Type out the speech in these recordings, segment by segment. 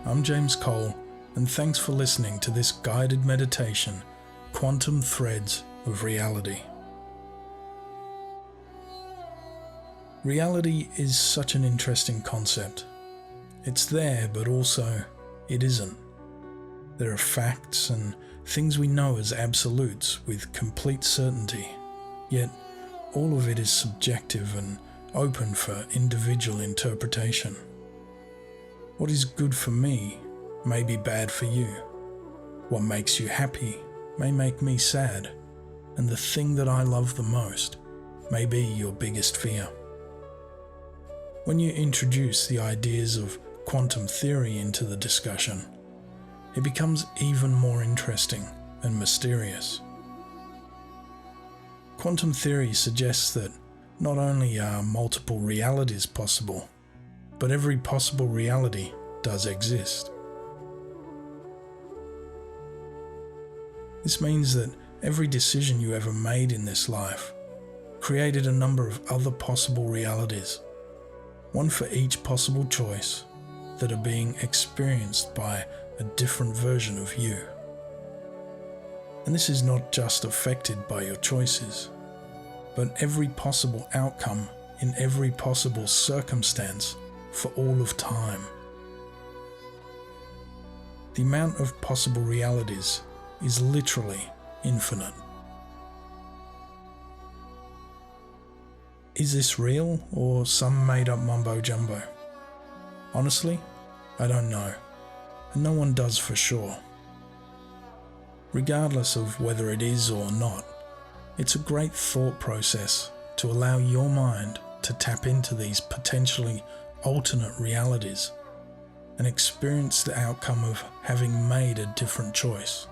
I'm James Cole, and thanks for listening to this guided meditation, Quantum Threads of Reality. Reality is such an interesting concept. It's there, but also it isn't. There are facts and things we know as absolutes with complete certainty, yet all of it is subjective and open for individual interpretation. What is good for me may be bad for you. What makes you happy may make me sad, and the thing that I love the most may be your biggest fear. When you introduce the ideas of quantum theory into the discussion, it becomes even more interesting and mysterious. Quantum theory suggests that not only are multiple realities possible, but every possible reality does exist. This means that every decision you ever made in this life created a number of other possible realities, one for each possible choice, that are being experienced by a different version of you. And this is not just affected by your choices, but every possible outcome in every possible circumstance for all of time. The amount of possible realities is literally infinite. Is this real or some made-up mumbo-jumbo? Honestly, I don't know, and no one does for sure. Regardless of whether it is or not, it's a great thought process to allow your mind to tap into these potentially alternate realities and experience the outcome of having made a different choice.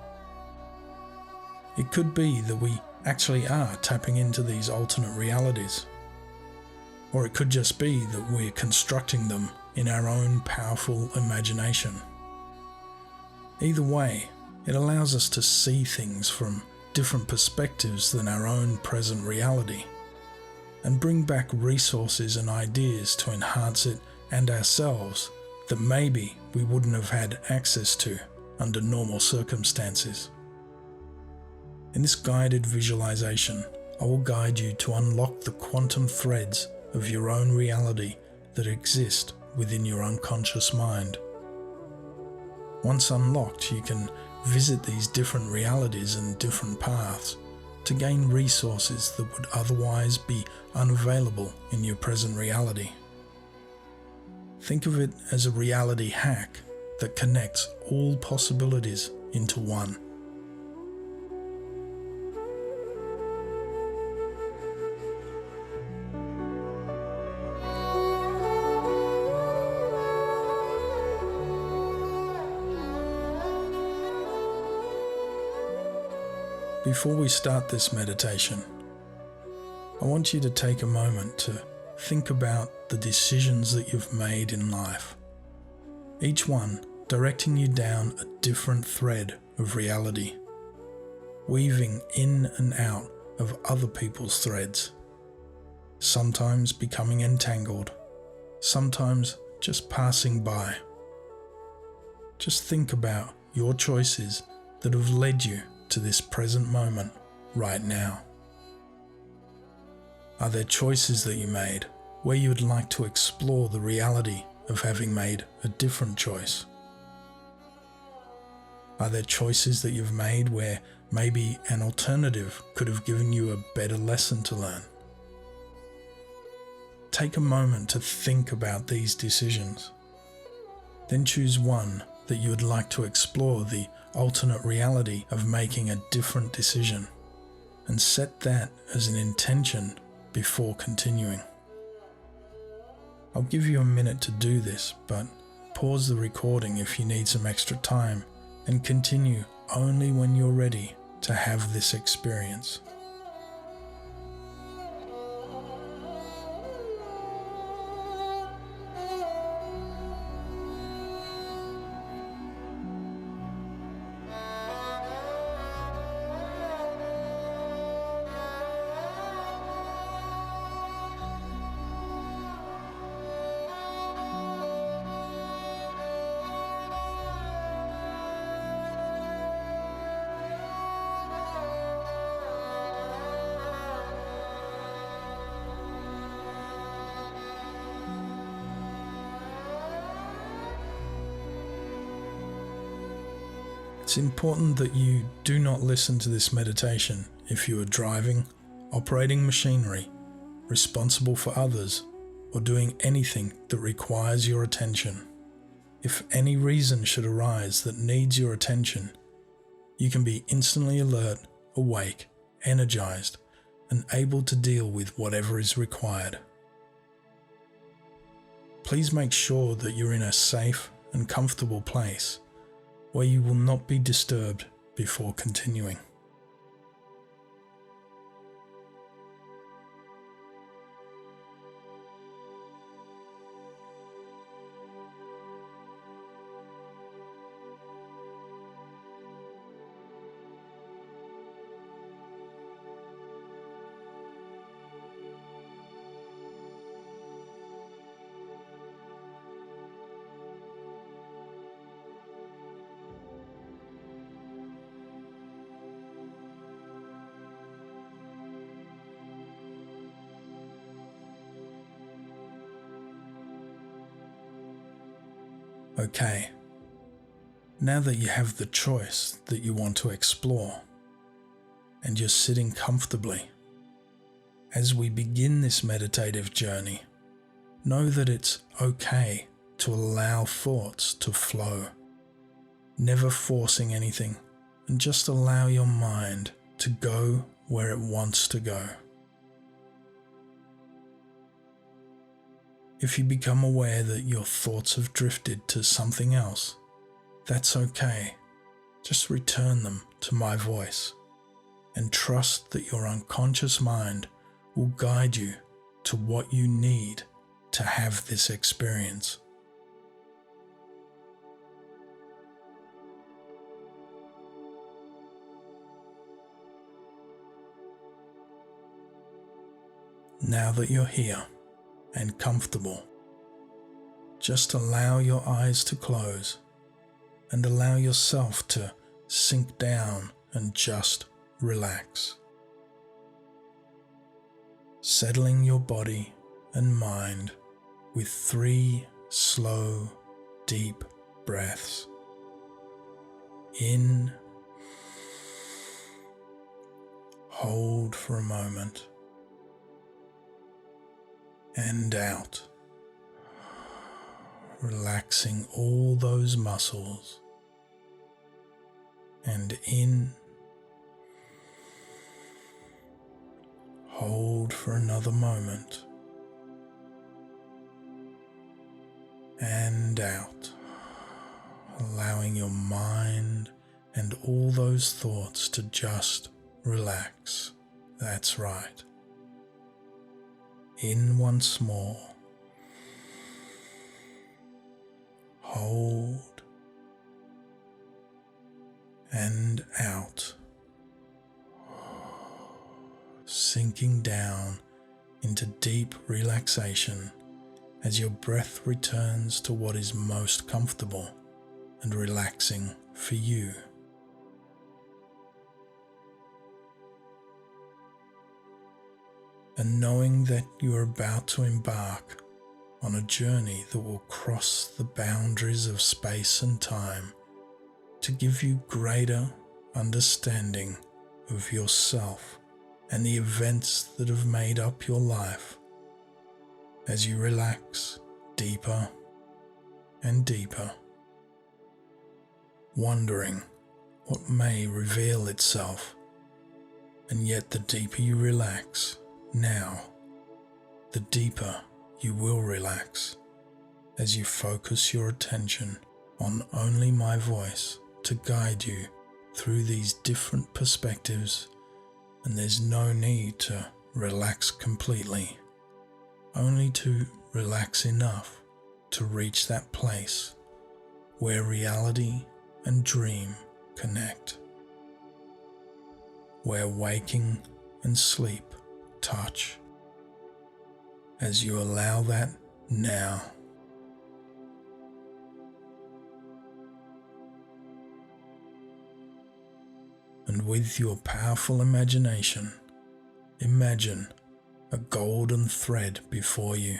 It could be that we actually are tapping into these alternate realities, or it could just be that we're constructing them in our own powerful imagination. Either way, it allows us to see things from different perspectives than our own present reality, and bring back resources and ideas to enhance it and ourselves that maybe we wouldn't have had access to under normal circumstances. In this guided visualization, I will guide you to unlock the quantum threads of your own reality that exist within your unconscious mind. Once unlocked, you can visit these different realities and different paths to gain resources that would otherwise be unavailable in your present reality. Think of it as a reality hack that connects all possibilities into one. Before we start this meditation, I want you to take a moment to think about the decisions that you've made in life, each one directing you down a different thread of reality, weaving in and out of other people's threads, sometimes becoming entangled, sometimes just passing by. Just think about your choices that have led you to this present moment right now. Are there choices that you made where you would like to explore the reality of having made a different choice? Are there choices that you've made where maybe an alternative could have given you a better lesson to learn? Take a moment to think about these decisions. Then choose one that you would like to explore the alternate reality of making a different decision, and set that as an intention before continuing. I'll give you a minute to do this, but pause the recording if you need some extra time, and continue only when you're ready to have this experience. It's important that you do not listen to this meditation if you are driving, operating machinery, responsible for others, or doing anything that requires your attention. If any reason should arise that needs your attention, you can be instantly alert, awake, energized, and able to deal with whatever is required. Please make sure that you're in a safe and comfortable place where you will not be disturbed before continuing. Okay, now that you have the choice that you want to explore, and you're sitting comfortably, as we begin this meditative journey, know that it's okay to allow thoughts to flow, never forcing anything, and just allow your mind to go where it wants to go. If you become aware that your thoughts have drifted to something else, that's okay. Just return them to my voice and trust that your unconscious mind will guide you to what you need to have this experience. Now that you're here and comfortable, just allow your eyes to close and allow yourself to sink down and just relax. Settling your body and mind with 3 slow, deep breaths. In, hold for a moment, and out, relaxing all those muscles, and in, hold for another moment, and out, allowing your mind and all those thoughts to just relax. That's right. In once more, hold, and out, sinking down into deep relaxation as your breath returns to what is most comfortable and relaxing for you. And knowing that you are about to embark on a journey that will cross the boundaries of space and time to give you greater understanding of yourself and the events that have made up your life, as you relax deeper and deeper, wondering what may reveal itself. And yet the deeper you relax now, the deeper you will relax as you focus your attention on only my voice to guide you through these different perspectives. And there's no need to relax completely, only to relax enough to reach that place where reality and dream connect, where waking and sleep touch, as you allow that now. And with your powerful imagination, imagine a golden thread before you,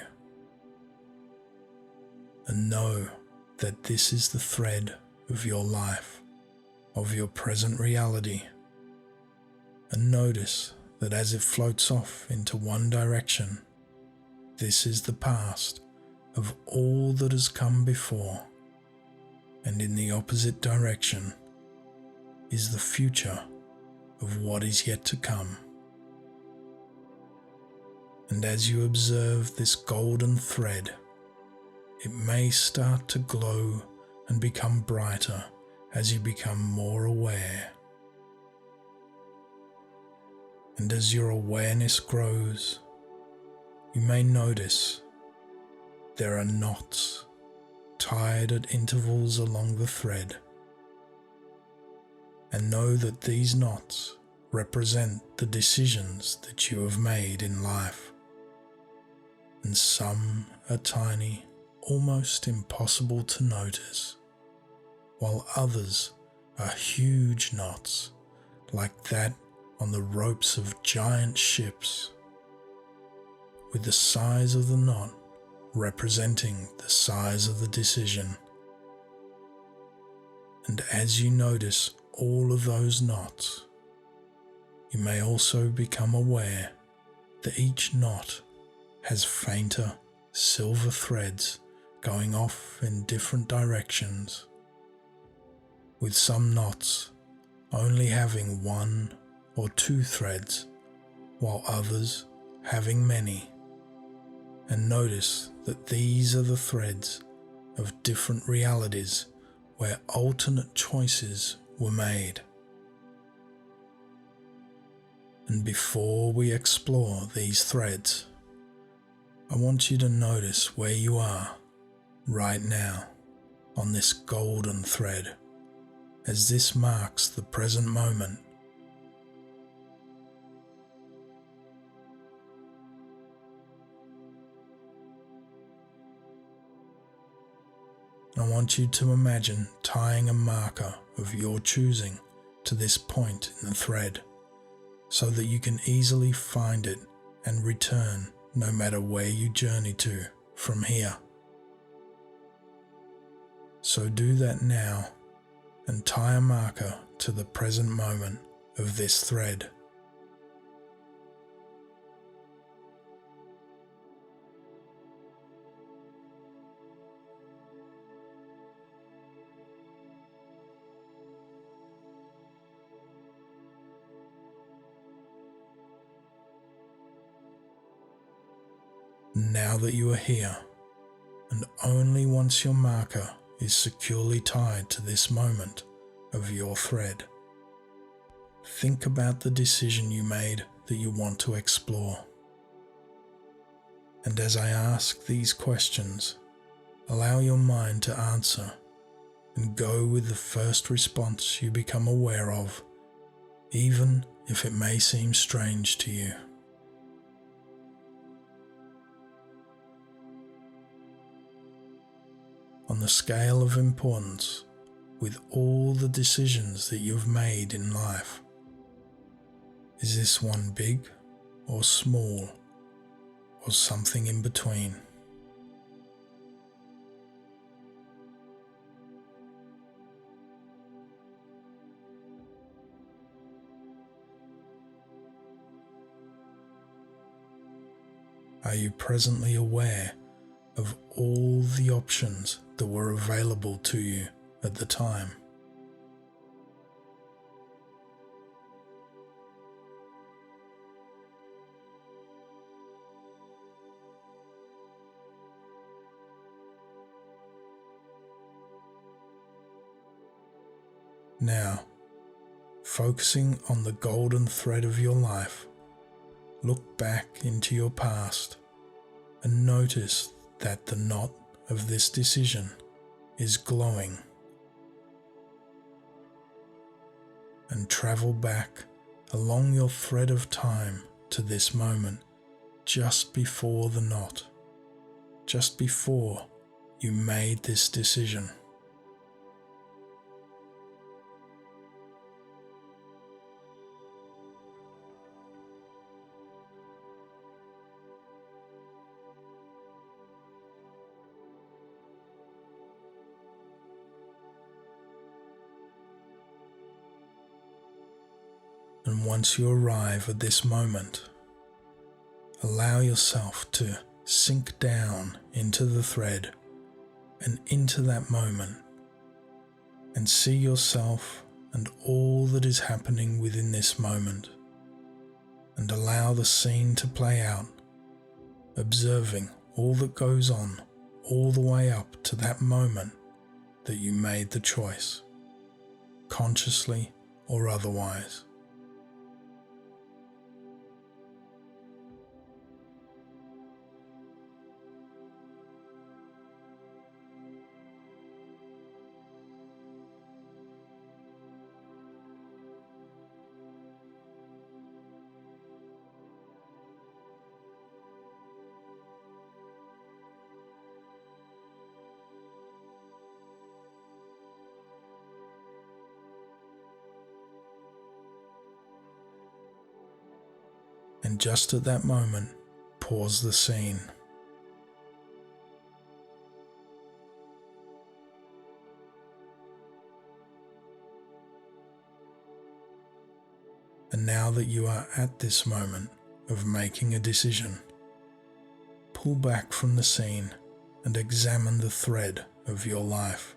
and know that this is the thread of your life, of your present reality, and notice that as it floats off into one direction, this is the past of all that has come before, and in the opposite direction is the future of what is yet to come. And as you observe this golden thread, it may start to glow and become brighter as you become more aware. And as your awareness grows, you may notice there are knots tied at intervals along the thread, and know that these knots represent the decisions that you have made in life. And some are tiny, almost impossible to notice, while others are huge knots like that on the ropes of giant ships, with the size of the knot representing the size of the decision. And as you notice all of those knots, you may also become aware that each knot has fainter silver threads going off in different directions, with some knots only having one or two threads, while others having many. And notice that these are the threads of different realities where alternate choices were made. And before we explore these threads, I want you to notice where you are right now on this golden thread, as this marks the present moment. I want you to imagine tying a marker of your choosing to this point in the thread, so that you can easily find it and return no matter where you journey to from here. So do that now and tie a marker to the present moment of this thread. Now that you are here, and only once your marker is securely tied to this moment of your thread, think about the decision you made that you want to explore. And as I ask these questions, allow your mind to answer and go with the first response you become aware of, even if it may seem strange to you. On the scale of importance, with all the decisions that you've made in life, is this one big or small, or something in between? Are you presently aware of all the options that were available to you at the time? Now, focusing on the golden thread of your life, look back into your past and notice that the knot of this decision is glowing, and travel back along your thread of time to this moment just before the knot, just before you made this decision. And once you arrive at this moment, allow yourself to sink down into the thread and into that moment, and see yourself and all that is happening within this moment, and allow the scene to play out, observing all that goes on all the way up to that moment that you made the choice, consciously or otherwise. And just at that moment, pause the scene. And now that you are at this moment of making a decision, pull back from the scene and examine the thread of your life.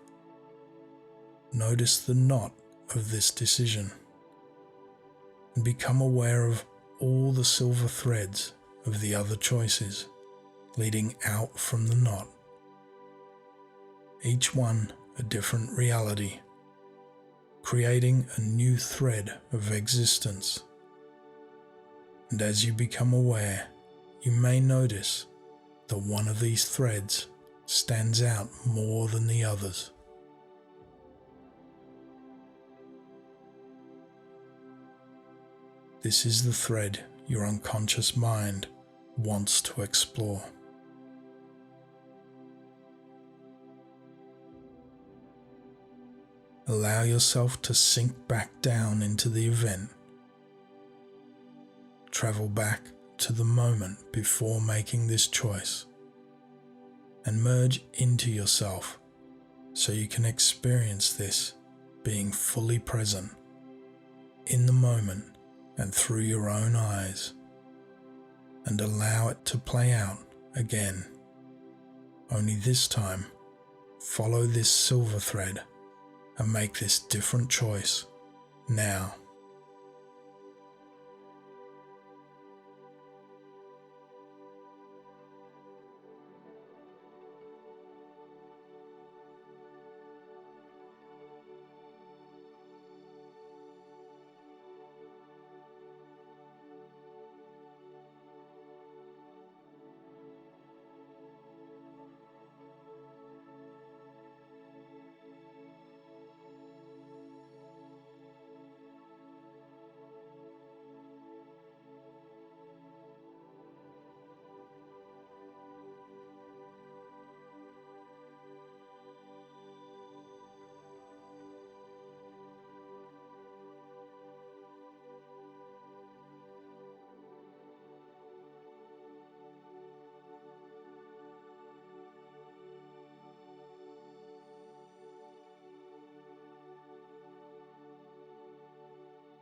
Notice the knot of this decision and become aware of all the silver threads of the other choices leading out from the knot, each one a different reality, creating a new thread of existence. And as you become aware, you may notice that one of these threads stands out more than the others. This is the thread your unconscious mind wants to explore. Allow yourself to sink back down into the event. Travel back to the moment before making this choice and merge into yourself so you can experience this being fully present in the moment and through your own eyes, and allow it to play out again. Only this time, follow this silver thread and make this different choice now.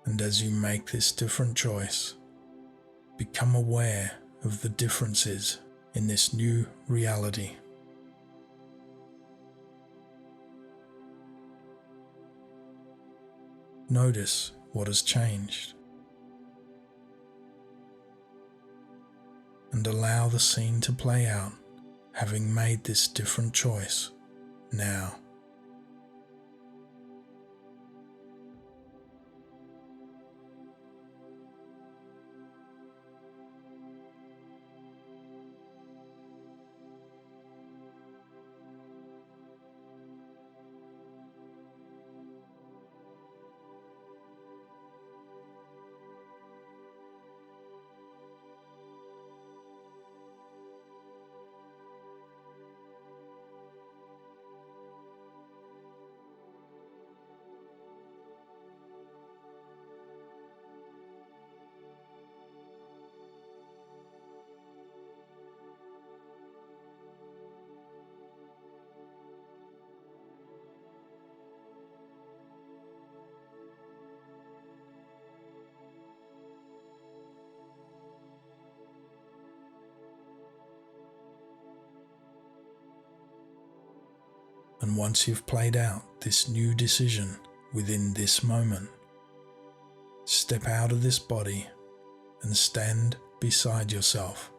And as you make this different choice, become aware of the differences in this new reality. Notice what has changed, and allow the scene to play out, having made this different choice now. And once you've played out this new decision within this moment, step out of this body and stand beside yourself.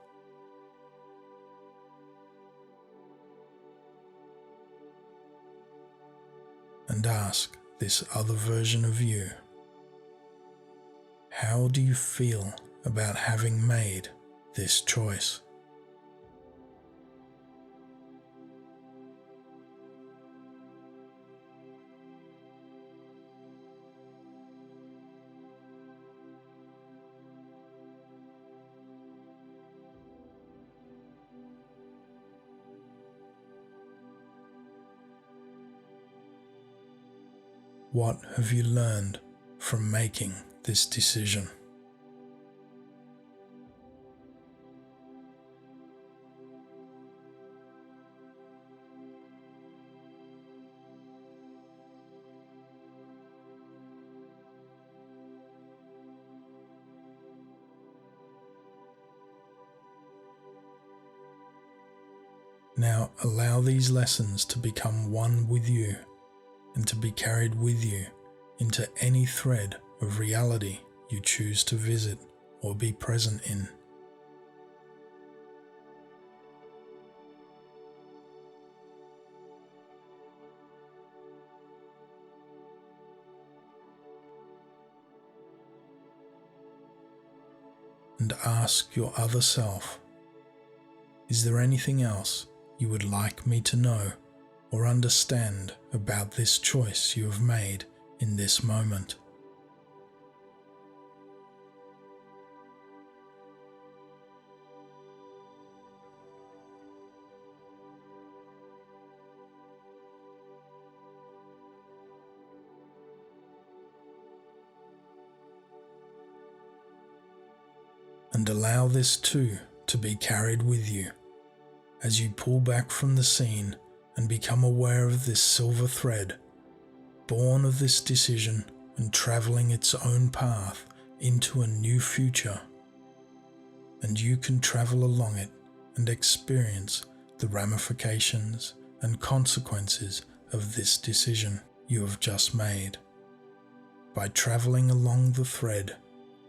And ask this other version of you, how do you feel about having made this choice? What have you learned from making this decision? Now allow these lessons to become one with you and to be carried with you into any thread of reality you choose to visit or be present in. And ask your other self, is there anything else you would like me to know or understand about this choice you have made in this moment? And allow this too to be carried with you as you pull back from the scene and become aware of this silver thread, born of this decision and travelling its own path into a new future. And you can travel along it and experience the ramifications and consequences of this decision you have just made. By travelling along the thread,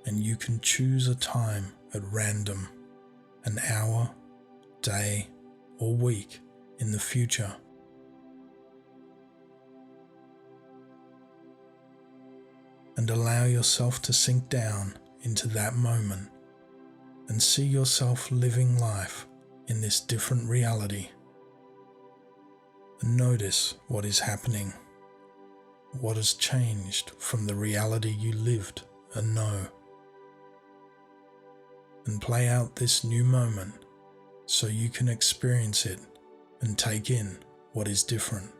and you can choose a time at random, an hour, day, or week in the future. And allow yourself to sink down into that moment and see yourself living life in this different reality. And notice what is happening, what has changed from the reality you lived and know. And play out this new moment so you can experience it and take in what is different.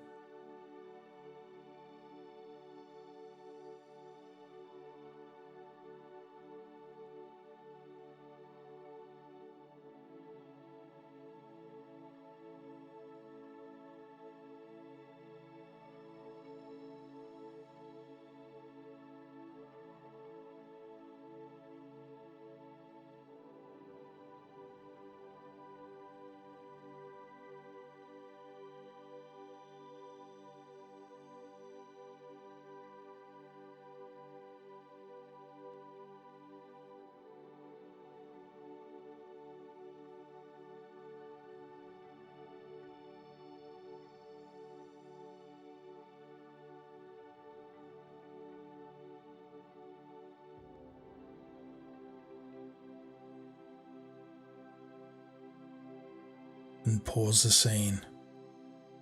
And pause the scene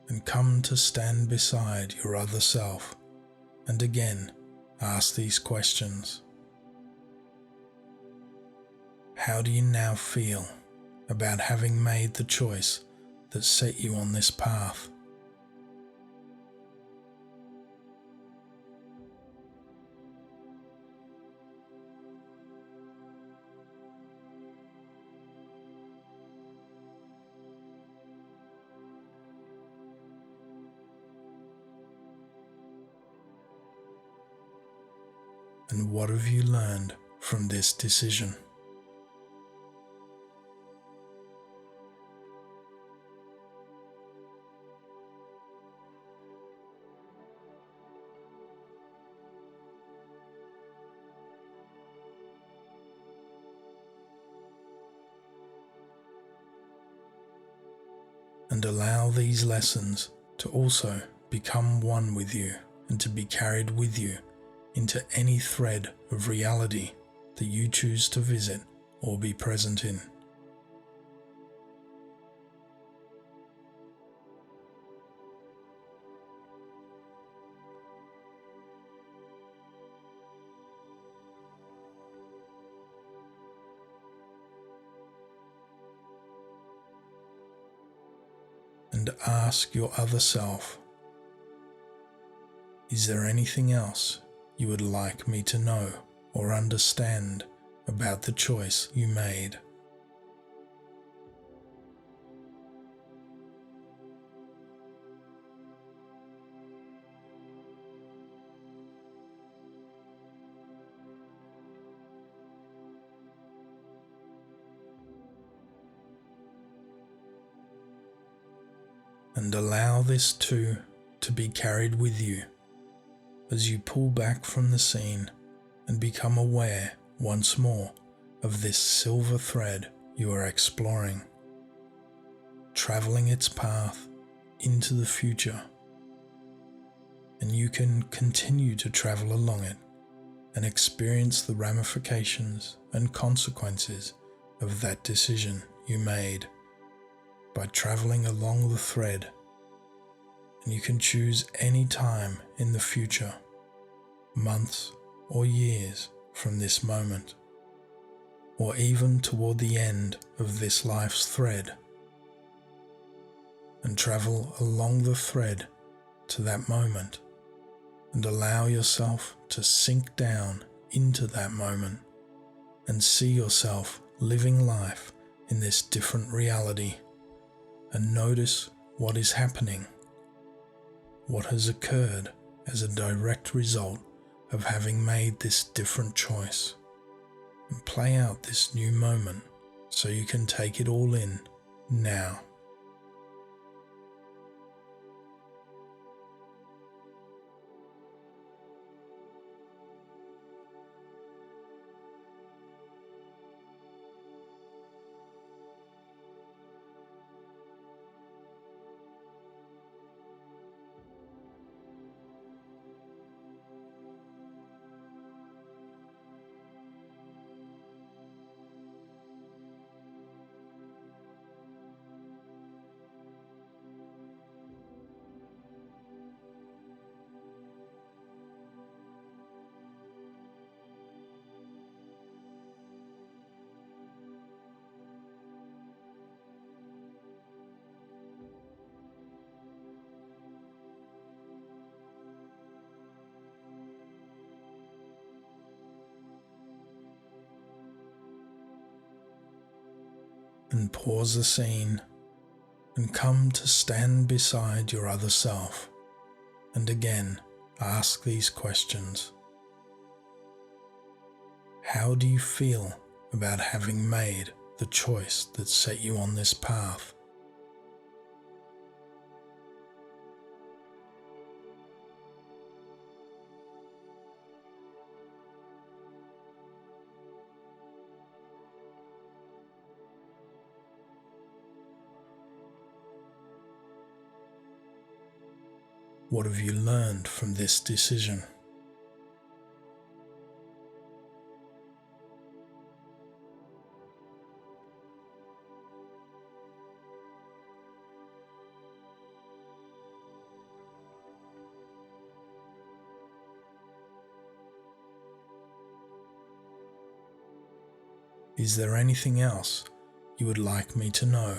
and come to stand beside your other self and again ask these questions. How do you now feel about having made the choice that set you on this path? And what have you learned from this decision? and allow these lessons to also become one with you and to be carried with you into any thread of reality that you choose to visit or be present in. And ask your other self, is there anything else you would like me to know or understand about the choice you made? And allow this too to be carried with you as you pull back from the scene and become aware once more of this silver thread you are exploring, traveling its path into the future. And you can continue to travel along it and experience the ramifications and consequences of that decision you made by traveling along the thread. And you can choose any time in the future, months or years from this moment, or even toward the end of this life's thread, and travel along the thread to that moment and allow yourself to sink down into that moment and see yourself living life in this different reality, and notice what is happening, what has occurred as a direct result of having made this different choice, and play out this new moment so you can take it all in now. And pause the scene and come to stand beside your other self and again ask these questions. How do you feel about having made the choice that set you on this path? What have you learned from this decision? Is there anything else you would like me to know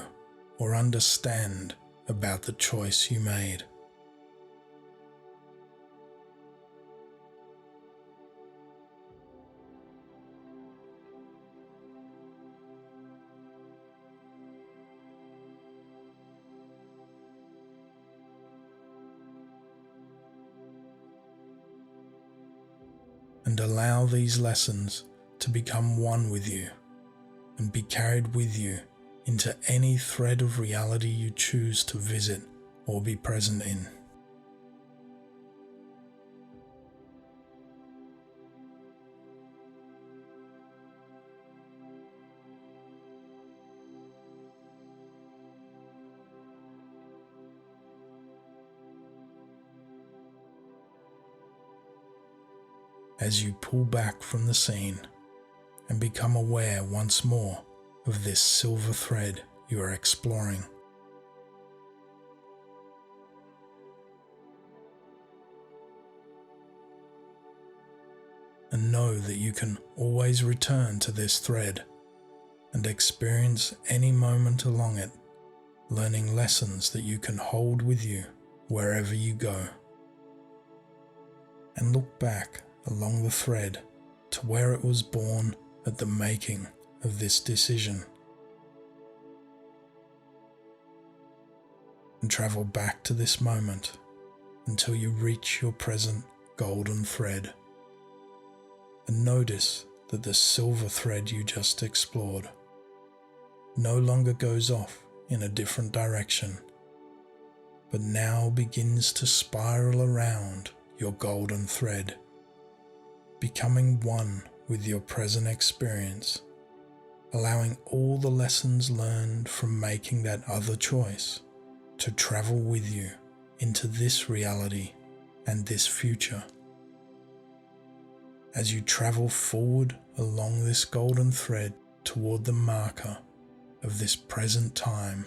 or understand about the choice you made? And allow these lessons to become one with you and be carried with you into any thread of reality you choose to visit or be present in. as you pull back from the scene and become aware once more of this silver thread you are exploring. And know that you can always return to this thread and experience any moment along it, learning lessons that you can hold with you wherever you go. And look back along the thread to where it was born at the making of this decision. And travel back to this moment until you reach your present golden thread. And notice that the silver thread you just explored no longer goes off in a different direction, but now begins to spiral around your golden thread, becoming one with your present experience, allowing all the lessons learned from making that other choice to travel with you into this reality and this future. As you travel forward along this golden thread toward the marker of this present time,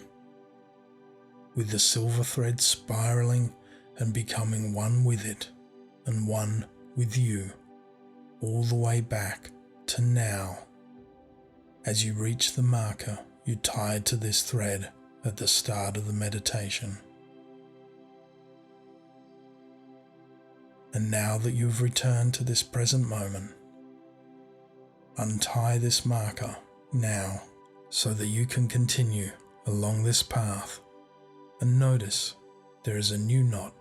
with the silver thread spiraling and becoming one with it and one with you, all the way back to now, as you reach the marker you tied to this thread at the start of the meditation. And now that you've returned to this present moment, untie this marker now so that you can continue along this path, and notice there is a new knot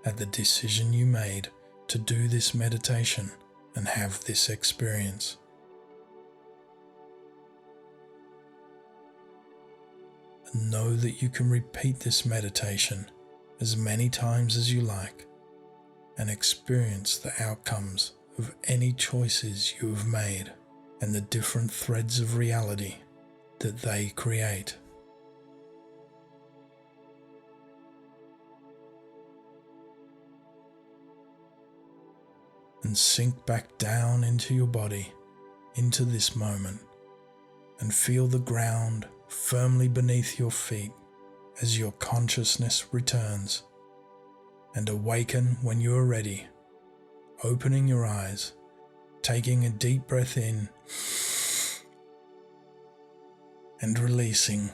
at the decision you made to do this meditation and have this experience. And know that you can repeat this meditation as many times as you like and experience the outcomes of any choices you have made and the different threads of reality that they create. And sink back down into your body, into this moment, and feel the ground firmly beneath your feet as your consciousness returns. And awaken when you are ready, opening your eyes, taking a deep breath in and releasing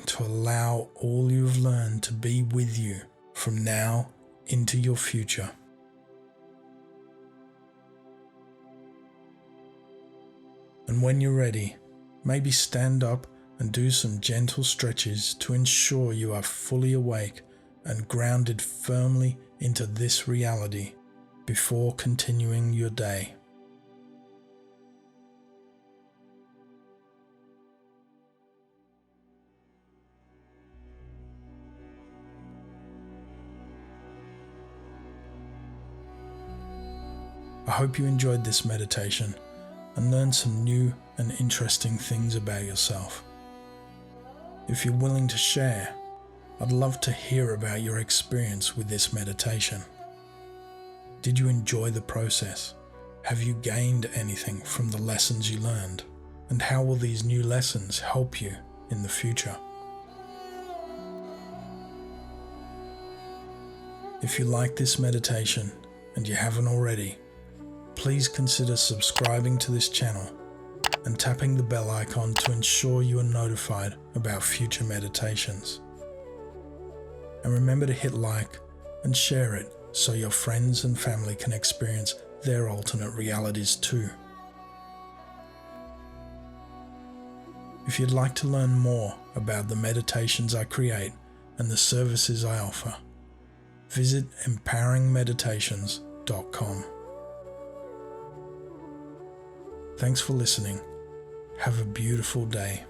to allow all you've learned to be with you from now into your future. And when you're ready, maybe stand up and do some gentle stretches to ensure you are fully awake and grounded firmly into this reality before continuing your day. I hope you enjoyed this meditation and learned some new and interesting things about yourself. If you're willing to share, I'd love to hear about your experience with this meditation. Did you enjoy the process? Have you gained anything from the lessons you learned? And how will these new lessons help you in the future? If you like this meditation and you haven't already, please consider subscribing to this channel and tapping the bell icon to ensure you are notified about future meditations. And remember to hit like and share it so your friends and family can experience their alternate realities too. If you'd like to learn more about the meditations I create and the services I offer, visit empoweringmeditations.com. Thanks for listening. Have a beautiful day.